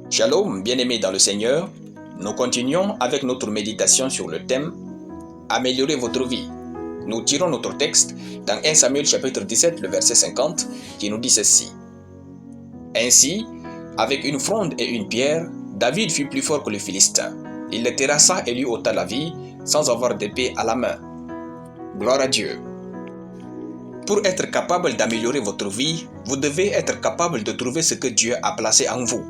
Shalom, bien-aimés dans le Seigneur, nous continuons avec notre méditation sur le thème « Améliorer votre vie ». Nous tirons notre texte dans 1 Samuel chapitre 17, le verset 50, qui nous dit ceci. « Ainsi, avec une fronde et une pierre, David fut plus fort que le Philistin. Il le terrassa et lui ôta la vie, sans avoir d'épée à la main. » Gloire à Dieu. Pour être capable d'améliorer votre vie, vous devez être capable de trouver ce que Dieu a placé en vous.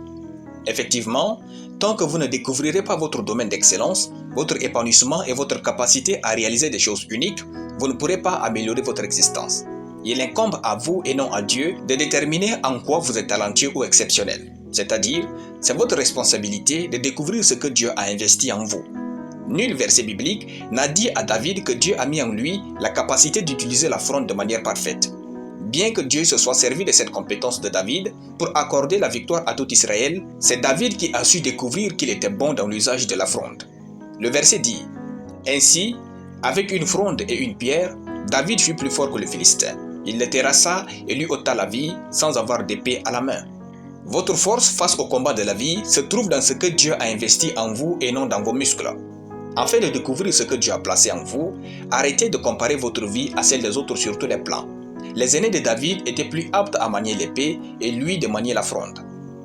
Effectivement, tant que vous ne découvrirez pas votre domaine d'excellence, votre épanouissement et votre capacité à réaliser des choses uniques, vous ne pourrez pas améliorer votre existence. Il incombe à vous et non à Dieu de déterminer en quoi vous êtes talentueux ou exceptionnel. C'est-à-dire, c'est votre responsabilité de découvrir ce que Dieu a investi en vous. Nul verset biblique n'a dit à David que Dieu a mis en lui la capacité d'utiliser la fronde de manière parfaite. Bien que Dieu se soit servi de cette compétence de David pour accorder la victoire à tout Israël, c'est David qui a su découvrir qu'il était bon dans l'usage de la fronde. Le verset dit « Ainsi, avec une fronde et une pierre, David fut plus fort que le Philistin. Il le terrassa et lui ôta la vie sans avoir d'épée à la main. » Votre force face au combat de la vie se trouve dans ce que Dieu a investi en vous et non dans vos muscles. Afin de découvrir ce que Dieu a placé en vous, arrêtez de comparer votre vie à celle des autres sur tous les plans. Les aînés de David étaient plus aptes à manier l'épée et lui de manier la fronde.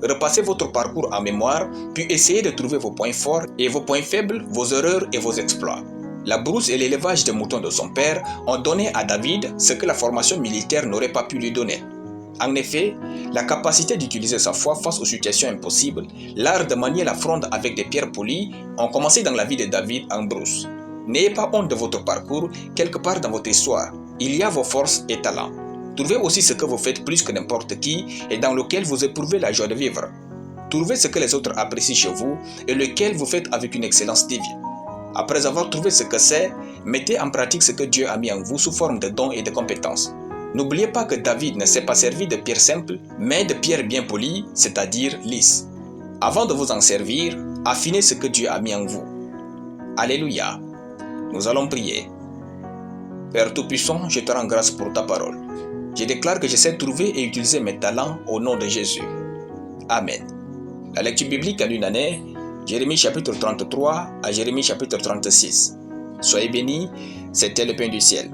Repassez votre parcours en mémoire, puis essayez de trouver vos points forts et vos points faibles, vos erreurs et vos exploits. La brousse et l'élevage des moutons de son père ont donné à David ce que la formation militaire n'aurait pas pu lui donner. En effet, la capacité d'utiliser sa foi face aux situations impossibles, l'art de manier la fronde avec des pierres polies ont commencé dans la vie de David en brousse. N'ayez pas honte de votre parcours, quelque part dans votre histoire. Il y a vos forces et talents. Trouvez aussi ce que vous faites plus que n'importe qui et dans lequel vous éprouvez la joie de vivre. Trouvez ce que les autres apprécient chez vous et lequel vous faites avec une excellence divine. Après avoir trouvé ce que c'est, mettez en pratique ce que Dieu a mis en vous sous forme de dons et de compétences. N'oubliez pas que David ne s'est pas servi de pierres simples, mais de pierres bien polies, c'est-à-dire lisses. Avant de vous en servir, affinez ce que Dieu a mis en vous. Alléluia. Nous allons prier. Père Tout-Puissant, je te rends grâce pour ta parole. Je déclare que je sais trouver et utiliser mes talents au nom de Jésus. Amen. La lecture biblique en une année, Jérémie chapitre 33 à Jérémie chapitre 36. Soyez bénis, c'était le pain du ciel.